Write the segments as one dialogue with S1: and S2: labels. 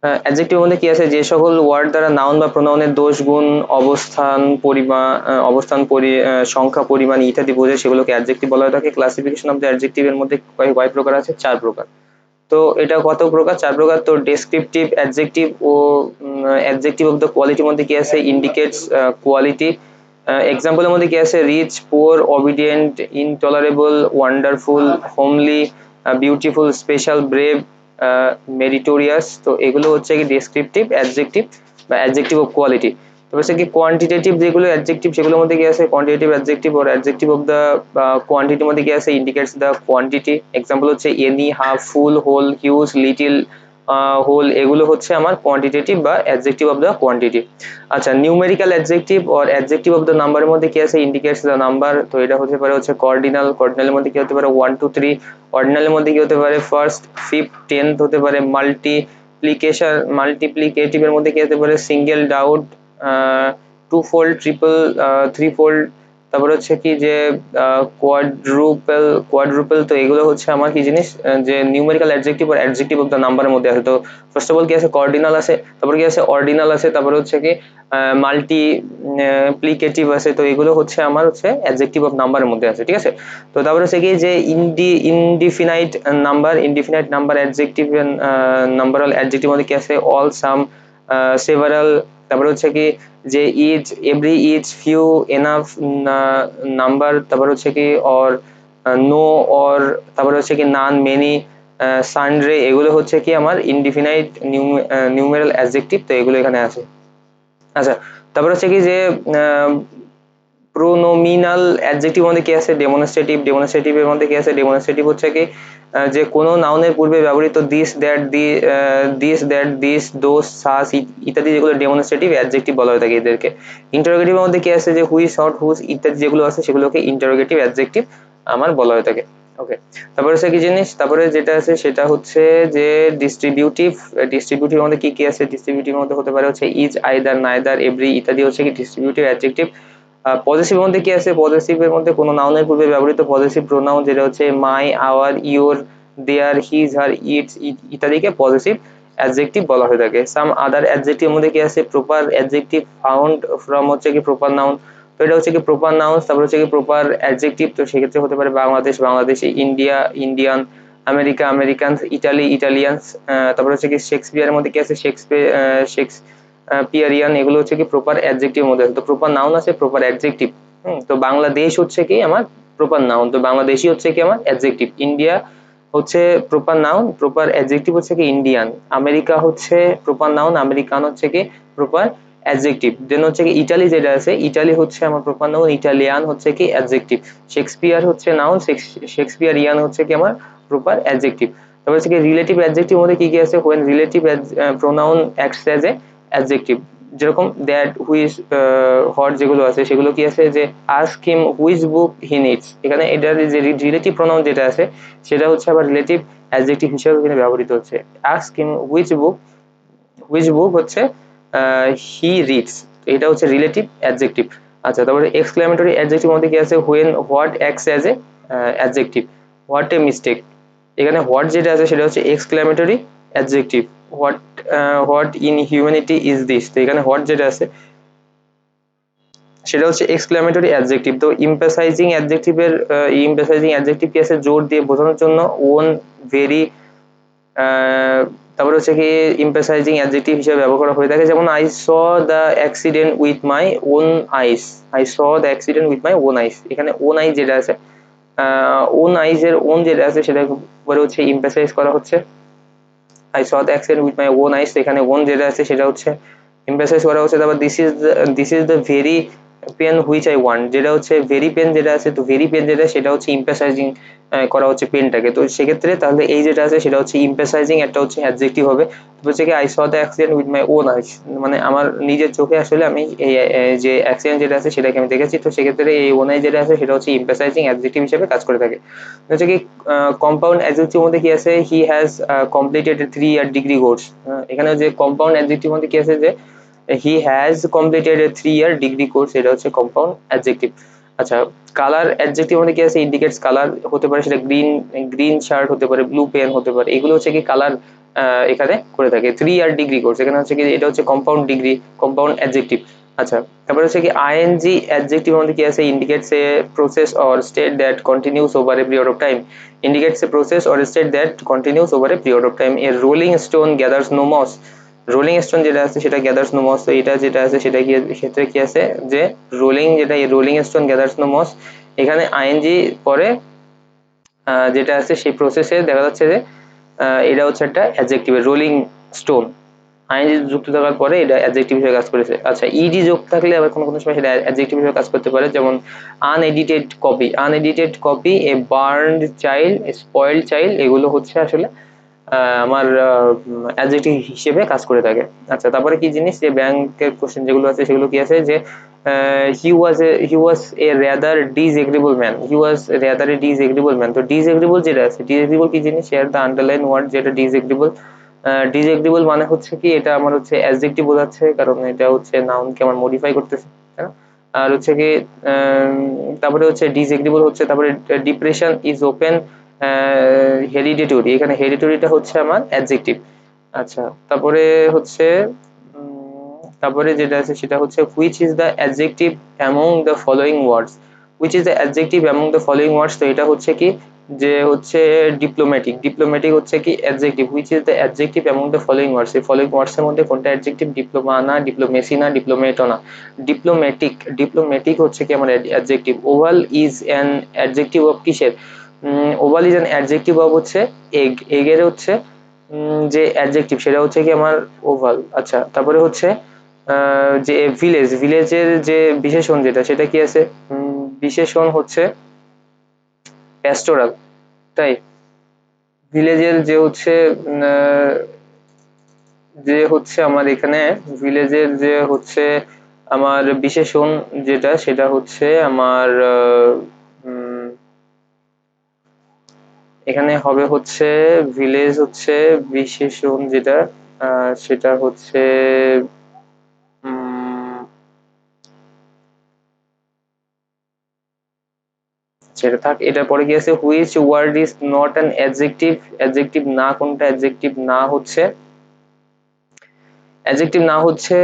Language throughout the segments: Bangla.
S1: অ্যাডজেক্টিভের মধ্যে কি আছে, যে সকল ওয়ার্ড দ্বারা নাউন বা প্রোনাউনের দোষ, গুণ, অবস্থান, পরিমাণ, সংখ্যা, পরিমাণ ইত্যাদি বোঝে সেগুলোকে অ্যাডজেক্টিভ বলা হয়ে থাকে। ক্লাসিফিকেশন অফ দ্য অ্যাডজেক্টিভের মধ্যে কয় প্রকার আছে? 4 প্রকার। তো এটা কত প্রকার? 4 প্রকার। তো ডেসক্রিপটিভ অ্যাডজেক্টিভ ও অ্যাডজেক্টিভ অফ দ্য কোয়ালিটির মধ্যে কি আছে? Indicates quality. এক্সাম্পলের মধ্যে কি আছে? Rich, poor, obedient, intolerable, wonderful, homely, beautiful, special, brave, meritorious. তো এগুলো হচ্ছে কি ডেসক্রিপটিভ অ্যাডজেক্টিভ বা অ্যাডজেক্টিভ অফ কোয়ালিটি। তো হচ্ছে কি কোয়ান্টিটেটিভ যেগুলো অ্যাডজেক্টিভ, সেগুলোর মধ্যে কি আছে? Quantitative adjective or adjective of the কোয়ান্টিটির মধ্যে কি আছে? Indicates the quantity. এক্সাম্পল হচ্ছে any, half, full, whole, huge, little, whole, এগুলো হচ্ছে আমার কোয়ান্টিটেটিভ বা অ্যাডজেক্টিভ অফ দ্য কোয়ান্টিটি। আচ্ছা, numerical adjective or adjective of the নাম্বারের মধ্যে কি আছে? Indicates the number. তো এটা হতে পারে হচ্ছে কর্ডিনাল। কর্ডিনালের মধ্যে কি হতে পারে? 1 2 3। অর্ডিনালের মধ্যে কি হতে পারে? ফার্স্ট, ফিফথ, 10th হতে পারে। মাল্টিপ্লিকেটিভ এর মধ্যে কি হতে পারে? সিঙ্গেল, ডাউট, two fold, triple, three fold. তারপর হচ্ছে কি যে কোয়াড্রুপল। তো এগুলো হচ্ছে আমার কি জিনিস, যে নিউমেরিক্যাল অ্যাডজেক্টিভ আর অ্যাডজেক্টিভ অফ দ্য নাম্বারের মধ্যে আছে। তো ফার্স্ট অফ অল কি আছে? কর্ডিনাল আছে, তারপর কি আছে? অর্ডিনাল আছে, তারপর হচ্ছে কি মাল্টিপ্লিকেটিভ আছে। তো এগুলো হচ্ছে আমার হচ্ছে অ্যাডজেক্টিভ অফ নাম্বারের মধ্যে আছে, ঠিক আছে। তো তারপর হচ্ছে কি যে indefinite number adjective, numeral adjective মধ্যে কি আছে? All, some, several. তারপর হচ্ছে কি যে each, every, each, few, enough, number. তারপর হচ্ছে কি অর, নো, অর। তারপর হচ্ছে কি নান, মেনি, সানড্রে। এগুলো হচ্ছে কি আমার ইনডিফিনাইট নিউমেরাল অ্যাডজেক্টিভ। তো এগুলো এখানে আছে। আচ্ছা, তারপর হচ্ছে কি যে প্রোনোমিনাল অ্যাডজেক্টিভ মধ্যে কি আছে? ডেমনস্ট্রেটিভ। ডেমনস্ট্রেটিভের মধ্যে কি আছে? ডেমনস্ট্রেটিভ হচ্ছে কি যে কোনো নাউনের পূর্বে ব্যবহৃত দিস, দ্যাট, দিস, দোস, সাস ইত্যাদি যেগুলো ডেমনস্ট্রেটিভ অ্যাডজেক্টিভ বলা হয়ে থাকে এদেরকে। ইন্টারোগেটিভের মধ্যে কি আছে? যে হুইচ, হট, হুজ ইত্যাদি যেগুলো আছে সেগুলোকে ইন্টারোগেটিভ অ্যাডজেক্টিভ আমার বলা হয়ে থাকে। ওকে, তারপরে হচ্ছে কি জিনিস, তারপরে যেটা আছে সেটা হচ্ছে যে ডিস্ট্রিবিউটিভ। ডিস্ট্রিবিউটিভের মধ্যে কি কি আছে? ডিস্ট্রিবিউটিভের মধ্যে হতে পারে হচ্ছে ইজ, আইদার, নাইদার, এভরি ইত্যাদি হচ্ছে কি ডিস্ট্রিবিউটিভ অ্যাডজেক্টিভ। পজেসিভের মধ্যে কি আছে? পজেসিভের মধ্যে কোনো নাউনের পূর্বে ব্যবহৃত পজেসিভ প্রোনাউন, যেটা হচ্ছে my, our, your, their, his, her, its ইত্যাদিকে পজেসিভ অ্যাডজেক্টিভ বলা হয়ে থাকে। সাম আদার অ্যাডজেক্টিভের মধ্যে কি আছে? প্রপার অ্যাডজেক্টিভ ফাউন্ড ফ্রম হচ্ছে কি প্রপার নাউন। তো এটা হচ্ছে কি প্রপার নাউন। তারপর হচ্ছে কি প্রপার অ্যাডজেক্টিভ। তো সেক্ষেত্রে হতে পারে Bangladesh, Bangladeshi, India, Indian, America, Americans, Italy, Italians. তারপর হচ্ছে কি শেক্সপিয়ারের মধ্যে কি আছে? পিয়ারিয়ান। এগুলো হচ্ছে কি প্রপার অ্যাডজেক্টিভ মধ্যে আছে। তো প্রপার নাউন আছে, প্রপার অ্যাডজেক্টিভ। তো বাংলাদেশ হচ্ছে কি আমার প্রপার নাউন, তো বাংলাদেশি হচ্ছে কি আমার অ্যাডজেক্টিভ। ইন্ডিয়া হচ্ছে প্রপার নাউন, প্রপার অ্যাডজেক্টিভ হচ্ছে কি ইন্ডিয়ান। আমেরিকা হচ্ছে প্রপার নাউন, আমেরিকান হচ্ছে কি প্রপার অ্যাডজেক্টিভ। দেন হচ্ছে কি ইটালি যেটা আছে, ইটালি হচ্ছে আমার প্রপার নাউন, ইটালিয়ান হচ্ছে কি অ্যাডজেক্টিভ। শেক্সপিয়ার হচ্ছে নাউন, শেক্সপিয়ারিয়ান হচ্ছে কি আমার প্রপার অ্যাডজেক্টিভ। তারপর হচ্ছে কি রিলেটিভ অ্যাডজেক্টিভ মধ্যে কি কি আছে? When relative pronoun acts as a adjective, যেরকম দ্যাট, হুইচ, হট যেগুলো আছে সেগুলো কি আছে? যে ask him which book he needs, এখানে এটার যে রিলেটিভ প্রোনাউন যেটা আছে সেটা হচ্ছে আবার রিলেটিভ অ্যাডজেক্টিভ হিসেবে এখানে ব্যবহৃত হচ্ছে। আস্ক হিম হুইচ বুক হচ্ছে হি রিডস, এটা হচ্ছে রিলেটিভ অ্যাডজেক্টিভ। আচ্ছা, তারপরে এক্সক্লেমেটরি অ্যাডজেক্টিভ মধ্যে কি আছে? When what acts as a adjective, what a mistake. এখানে হোয়াট যেটা আছে সেটা হচ্ছে exclamatory adjective. What in humanity is this, তো এখানে হোয়াট যেটা আছে সেটা হচ্ছে এক্সক্লেমেটরি অ্যাডজেক্টিভ। তো ইমপ্যাসাইজিং অ্যাডজেক্টিভ কি আছে? জোর দিয়ে বোঝানোর জন্য ওন, ভেরি। তারপরে হচ্ছে কি ইমপ্যাসাইজিং অ্যাডজেক্টিভ হিসেবে ব্যবহার করা হয়ে থাকে, যেমন I saw the accident with my own ice. I saw the accident with my own আইস, এখানে ওন আইস যেটা আছে, ওন আইস এর ওন যেটা আছে সেটা উপরে হচ্ছে ইমপ্যাসাইজ করা হচ্ছে। I saw the accident with my own আইস, এখানে ওন যেটা আছে সেটা হচ্ছে এমফাসাইজ করা হচ্ছে। তারপর this is the very pen which I want, যেটা হচ্ছে ভেরি পেন যেটা আছে, তো ভেরি পেন যেটা সেটা হচ্ছে এমফাসাইজিং করা হচ্ছে পেনটাকে। তো সেক্ষেত্রে তাহলে এই যেটা আছে সেটা হচ্ছে এমফাসাইজিং, একটা হচ্ছে অ্যাডজেক্টিভ হবে। তো হচ্ছে কি I saw the accident with my own আইস, মানে আমার নিজের চোখে আসলে আমি এই যে অ্যাক্সিডেন্ট যেটা আছে সেটাকে আমি দেখেছি। তো সেক্ষেত্রে এই ওন আই যেটা আছে সেটা হচ্ছে এমফাসাইজিং অ্যাডজেক্টিভ হিসেবে কাজ করে থাকে। হচ্ছে কি কম্পাউন্ড অ্যাডজেক্টিভ মধ্যে কি আছে? He has completed A 3 year degree course. এখানে যে কম্পাউন্ড অ্যাডজেক্টিভ মধ্যে কি আছে? যে he has completed A 3 year degree course, এটা হচ্ছে কম্পাউন্ড অ্যাডজেক্টিভ। আচ্ছা, কালার অ্যাডজেক্টিভ মধ্যে কি আছে, ইন্ডিকেটস কালার হতে পারে, সেটা গ্রিন শার্ট হতে পারে, ব্লু পেন হতে পারে, এগুলো হচ্ছে কি কালার এখানে করে থাকে। 3 আর ডিগ্রি কোর্স, এখানে হচ্ছে কি এটা হচ্ছে কম্পাউন্ড ডিগ্রি, কম্পাউন্ড অ্যাডজেক্টিভ। আচ্ছা, তারপরে হচ্ছে কি আইএনজি অ্যাডজেক্টিভ মধ্যে কি আছে, indicates a process or state that continues over a period of time, indicates a process or state that continues over a period of time. A rolling stone gathers no moss, rolling stone যেটা আছে সেটা গ্যাদার্স নো মস, তো এটা যেটা আছে সেটা কি ক্ষেত্রে কি আছে যে রোলিং, যেটা rolling stone gathers no moss, এখানে আইএনজি পরে যেটা আছে সেই প্রসেসে দেখা যাচ্ছে যে এটা হচ্ছে একটা অ্যাডজেক্টিভ, রোলিং স্টোন আইএনজি যুক্ত থাকার পরে এটা অ্যাডজেক্টিভ হিসেবে কাজ করেছে। আচ্ছা, ইডি যোগ থাকলে আবার কোনো কোনো সময় সেটা অ্যাডজেক্টিভ হিসেবে কাজ করতে পারে, যেমন আনএডিটেড কপি, আনএডিটেড কপি, এ বার্নড চাইল্ড, স্পয়েলড চাইল্ড, এগুলো হচ্ছে আসলে আমার অ্যাডজেক্টিভ হিসেবে কাজ করে থাকে। আচ্ছা, তারপরে কি জিনিস, যে ব্যাংকের কোশ্চেন যেগুলো আছে সেগুলো কি আছে, যে he was a rather disagreeable man, he was rather a disagreeable man, তো disagreeable যেটা আছে, disagreeable কি জিনিস, শেয়ার দ্য আন্ডারলাইন ওয়ার্ড, যেটা disagreeable, ডিসএগ্রিবল মানে হচ্ছে কি এটা আমার হচ্ছে অ্যাডজেক্টিভ বোঝাচ্ছে, কারণ এটা হচ্ছে নাউনকে আমার মডিফাই করতেছে, তাই না? আর হচ্ছে কি তারপরে হচ্ছে ডিসএগ্রিবল হচ্ছে, তারপরে ডিপ্রেশন ইজ ওপেন হেরিডিটরি, এখানে হেরিডিটরিটা হচ্ছে আমার অ্যাডজেক্টিভ। আচ্ছা, তারপরে হচ্ছে তারপরে যেটা আছে সেটা হচ্ছে which is the adjective among the following words, which is the adjective among the following ওয়ার্ডস, তো এটা হচ্ছে কি যে হচ্ছে ডিপ্লোম্যাটিক, ডিপ্লোম্যাটিক হচ্ছে কি adjective, which is the adjective among the following ওয়ার্ডস, এই ফলোইং ওয়ার্ডস এর মধ্যে কোনটা অ্যাডজেক্টিভ, ডিপ্লোমা না, ডিপ্লোমেসি না, ডিপ্লোমেটো না, ডিপ্লোম্যাটিক, ডিপ্লোম্যাটিক হচ্ছে কি আমার adjective. Oval is an adjective of কিসের, oval is an adjective of হচ্ছে এগ, এগের হচ্ছে যে অ্যাডজেক্টিভ সেটা হচ্ছে কি আমার ওভাল। আচ্ছা, তারপরে হচ্ছে যে ভিলেজ, ভিলেজের যে বিশেষণ যেটা সেটা কি আছে, বিশেষণ হচ্ছে প্যাস্টোরাল, তাই ভিলেজের যে হচ্ছে যে হচ্ছে আমার এখানে ভিলেজের যে হচ্ছে আমার বিশেষণ যেটা সেটা হচ্ছে আমার এখানে হবে হচ্ছে ভিলেজ হচ্ছে বিশেষণ যেটা সেটা হচ্ছে সেটা থাক, এটা পরে কি আছে, which word is not an adjective, adjective না কোনটা, অ্যাডজেক্টিভ না হচ্ছে, অ্যাডজেক্টিভ না হচ্ছে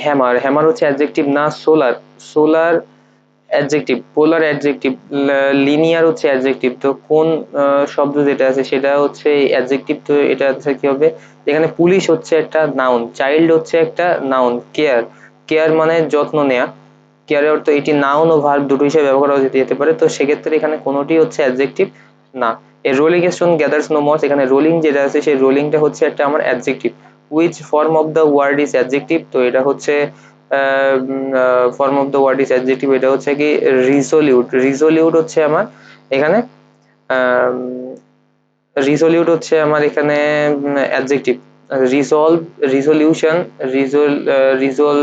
S1: হ্যামার, হ্যামার হচ্ছে অ্যাডজেক্টিভ না, solar, solar adjective, polar adjective, linear হচ্ছে অ্যাডজেক্টিভ, তো কোন শব্দ যেটা আছে সেটা হচ্ছে অ্যাডজেক্টিভ, তো এটা হচ্ছে কি হবে, এখানে পুলিশ হচ্ছে একটা নাউন, চাইল্ড হচ্ছে একটা নাউন, কেয়ার, কেয়ার মানে যত্ন নেয়া, কেয়ারের অর্থ এটি নাউন ও ভার্ব দুটো হিসেবে ব্যবহার করা যেতে পারে, তো সেক্ষেত্রে এখানে কোনোটি হচ্ছে অ্যাডজেক্টিভ না। এই rolling stone gathers no moss, এখানে রোলিং যেটা আছে সেই রোলিংটা হচ্ছে একটা আমার adjective. Which form of the word is adjective, তো এটা হচ্ছে form of the word is adjective, এটা হচ্ছে কি রিজলিউট, রিজলিউট হচ্ছে আমার এখানে রিজলিউট হচ্ছে আমার এখানে অ্যাডজেক্টিভ। রিজলভ, রিজলিউশন, রিজল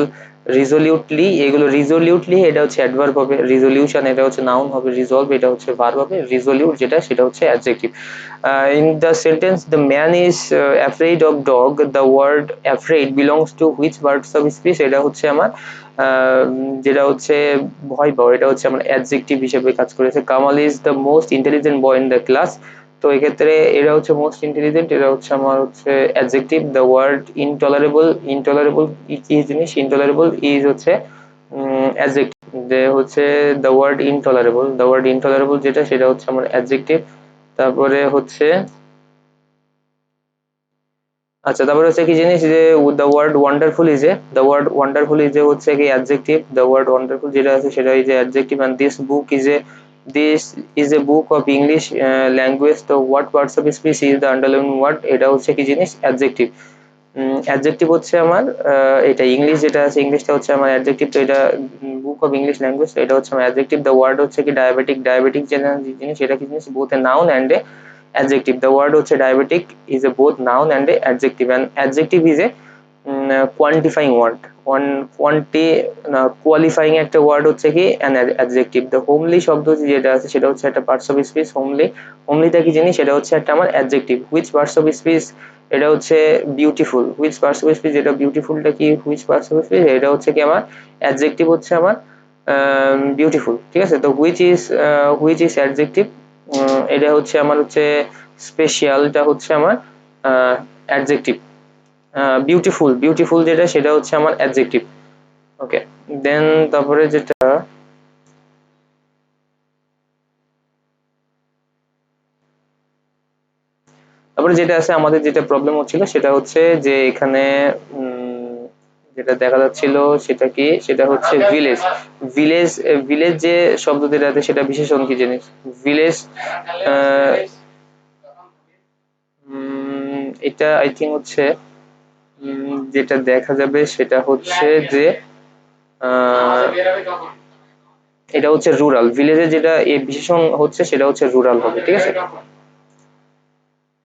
S1: রিজলিউটলি, এগুলো রিজলিউটলি এটা হচ্ছে অ্যাডভার্ব হবে, রিজলিউশন এটা হচ্ছে নাউন হবে, রিজলভ এটা হচ্ছে ভার্ব হবে, রিজলিউট যেটা সেটা হচ্ছে adjective. In the sentence the man is afraid of dog, the word afraid belongs to which parts of speech, এটা হচ্ছে আমার যেটা হচ্ছে ভয় পাওয়া, এটা হচ্ছে আমার অ্যাডজেক্টিভ হিসেবে কাজ করেছে। Kamal is the most intelligent boy in the class, তো এক্ষেত্রে এটা হচ্ছে মোস্ট ইন্টেলিজেন্ট, এটা হচ্ছে আমার হচ্ছে adjective. The word intolerable, intolerable কি জিনিস, ইনটলারেবল ইজ হচ্ছে অ্যাডজেক্টিভ, যে হচ্ছে the word intolerable, the word intolerable যেটা সেটা হচ্ছে আমার অ্যাডজেক্টিভ। তারপরে হচ্ছে আচ্ছা, তারপরে হচ্ছে কি জিনিস, যে the word wonderful is a, the word wonderful is a হচ্ছে কি অ্যাডজেক্টিভ, দ্য ওয়ার্ড ওয়ান্ডারফুল যেটা আছে সেটা is a adjective. And this book is a, this is a book of English language, তো what parts of speech is the underline word, এটা হচ্ছে কি জিনিস অ্যাডজেক্টিভ। অ্যাডজেক্টিভ হচ্ছে আমার এটা ইংলিশ যেটা আছে ইংলিশটা হচ্ছে আমার অ্যাডজেক্টিভ, তো এটা বুক অফ ইংলিশ ল্যাঙ্গুয়েজ, তো এটা হচ্ছে আমার অ্যাডজেক্টিভ। দ্য ওয়ার্ড হচ্ছে কি ডায়াবেটিক, ডায়াবেটিক যেটা জিনিস এটা কি জিনিস, both a noun and a adjective, the word হচ্ছে diabetic is a both noun and a adjective, and adjective is a quantifying word, one quanti qualifying একটা word হচ্ছে কি an adjective। the homely শব্দ যেটা আছে সেটা হচ্ছে একটা parts of speech, homely, homelyটা কি জিনিস, সেটা হচ্ছে একটা আমার adjective। which parts of speech, এটা হচ্ছে beautiful, which parts of speech, এটা beautifulটা কি which parts of speech, এটা হচ্ছে কি আমার adjective, হচ্ছে আমার বিউটিফুল, ঠিক আছে। তো হুইচ ইজ অ্যাডজেক্টিভ, এটা হচ্ছে আমার হচ্ছে স্পেশাল, এটা হচ্ছে আমার অ্যাডজেক্টিভ। বিউটিফুল, বিউটিফুল যেটা সেটা হচ্ছে আমার অ্যাডজেক্টিভ। ওকে, দেন তারপরে যেটা, তারপরে যেটা আছে আমাদের যেটা প্রবলেম হচ্ছিল সেটা হচ্ছে যে এখানে যেটা দেখা যাচ্ছিল সেটা কি, সেটা হচ্ছে ভিলেজ। ভিলেজ, ভিলেজ যে শব্দ যেটা আছে সেটা বিশেষণ কি জিনিস? ভিলেজ, এটা আই থিঙ্ক হচ্ছে যেটা দেখা যাবে সেটা হচ্ছে যে আহ, এটা হচ্ছে রুরাল। ভিলেজে যেটা বিশেষণ হচ্ছে সেটা হচ্ছে রুরাল হবে, ঠিক আছে।